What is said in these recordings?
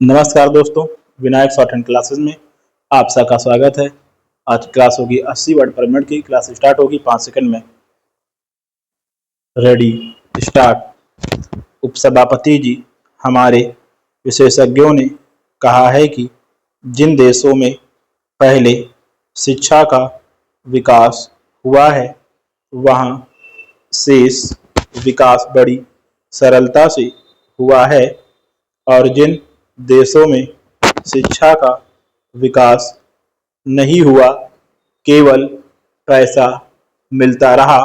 नमस्कार दोस्तों, Vinayak short hand classes में आप सबका स्वागत है। आज की क्लास होगी 80 वर्ड पर मिनट की। क्लास स्टार्ट होगी 5 सेकंड में। Ready, start. उपसभापति जी, हमारे विशेषज्ञों ने कहा है कि जिन देशों में पहले शिक्षा का विकास हुआ है वहाँ शेष विकास बड़ी सरलता से हुआ है, और जिन देशों में शिक्षा का विकास नहीं हुआ, केवल पैसा मिलता रहा,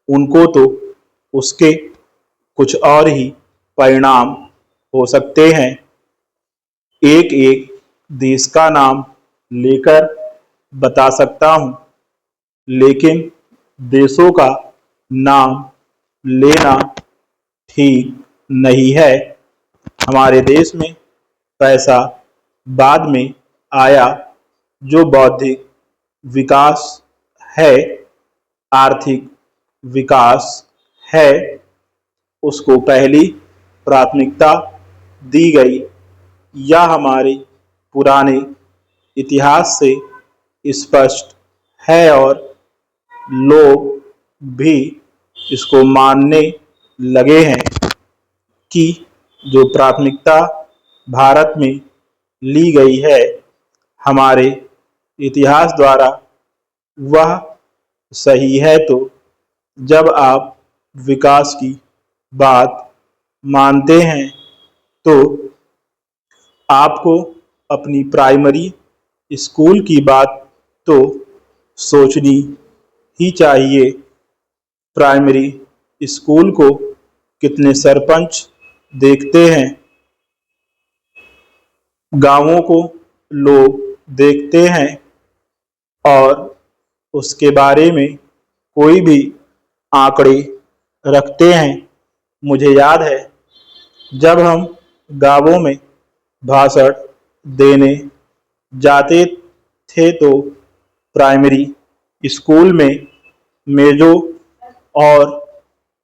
उनको तो उसके कुछ और ही परिणाम हो सकते हैं। एक एक देश का नाम लेकर बता सकता हूँ, लेकिन देशों का नाम लेना ठीक नहीं है। हमारे देश में पैसा बाद में आया। जो बौद्धिक विकास है, आर्थिक विकास है, उसको पहली प्राथमिकता दी गई। यह हमारे पुराने इतिहास से स्पष्ट है और लोग भी इसको मानने लगे हैं कि जो प्राथमिकता भारत में ली गई है हमारे इतिहास द्वारा, वह सही है। तो जब आप विकास की बात मानते हैं तो आपको अपनी प्राइमरी स्कूल की बात तो सोचनी ही चाहिए। प्राइमरी स्कूल को कितने सरपंच देखते हैं, गांवों को लोग देखते हैं, और उसके बारे में कोई भी आंकड़े रखते हैं। मुझे याद है, जब हम गांवों में भाषण देने जाते थे तो प्राइमरी स्कूल में मेजों और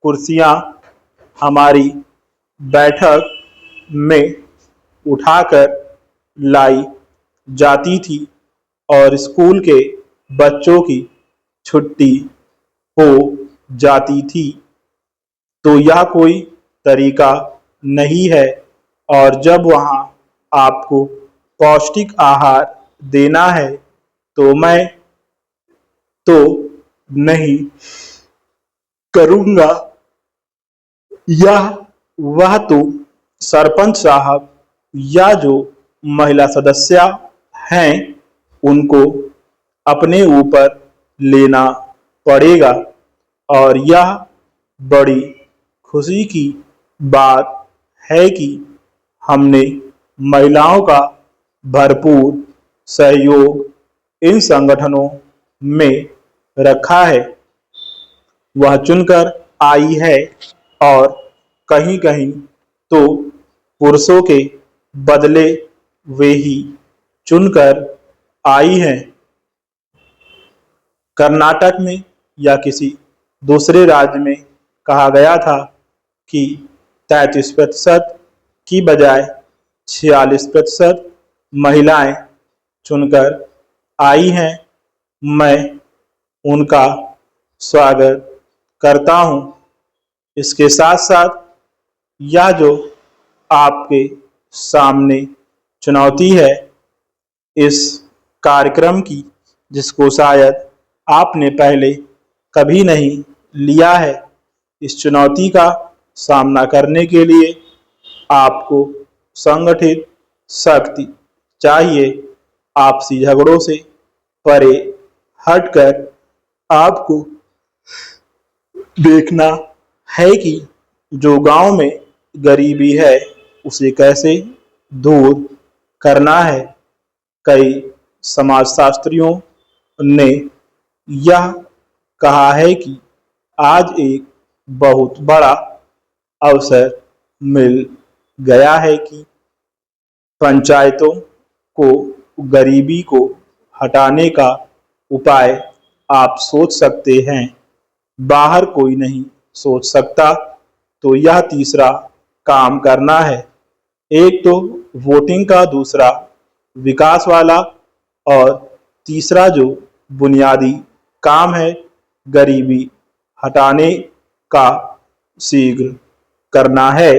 कुर्सियां हमारी बैठक में उठाकर लाई जाती थी और स्कूल के बच्चों की छुट्टी हो जाती थी। तो यह कोई तरीका नहीं है। और जब वहाँ आपको पौष्टिक आहार देना है तो मैं तो नहीं करूँगा, यह वह तो सरपंच साहब या जो महिला सदस्य हैं उनको अपने ऊपर लेना पड़ेगा। और यह बड़ी खुशी की बात है कि हमने महिलाओं का भरपूर सहयोग इन संगठनों में रखा है। वह चुनकर आई है और कहीं कहीं तो पुरुषों के बदले वे ही चुनकर आई हैं। कर्नाटक में या किसी दूसरे राज्य में कहा गया था कि 33% की बजाय 46% महिलाएं चुनकर आई हैं। मैं उनका स्वागत करता हूं। इसके साथ साथ यह जो आपके सामने चुनौती है इस कार्यक्रम की, जिसको शायद आपने पहले कभी नहीं लिया है, इस चुनौती का सामना करने के लिए आपको संगठित शक्ति चाहिए। आपसी झगड़ों से परे हटकर आपको देखना है कि जो गांव में गरीबी है उसे कैसे दूर करना है। कई समाजशास्त्रियों ने यह कहा है कि आज एक बहुत बड़ा अवसर मिल गया है कि पंचायतों को गरीबी को हटाने का उपाय आप सोच सकते हैं। बाहर कोई नहीं सोच सकता, तो यह तीसरा काम करना है। एक तो वोटिंग का, दूसरा विकास वाला, और तीसरा जो बुनियादी काम है गरीबी हटाने का शीघ्र करना है।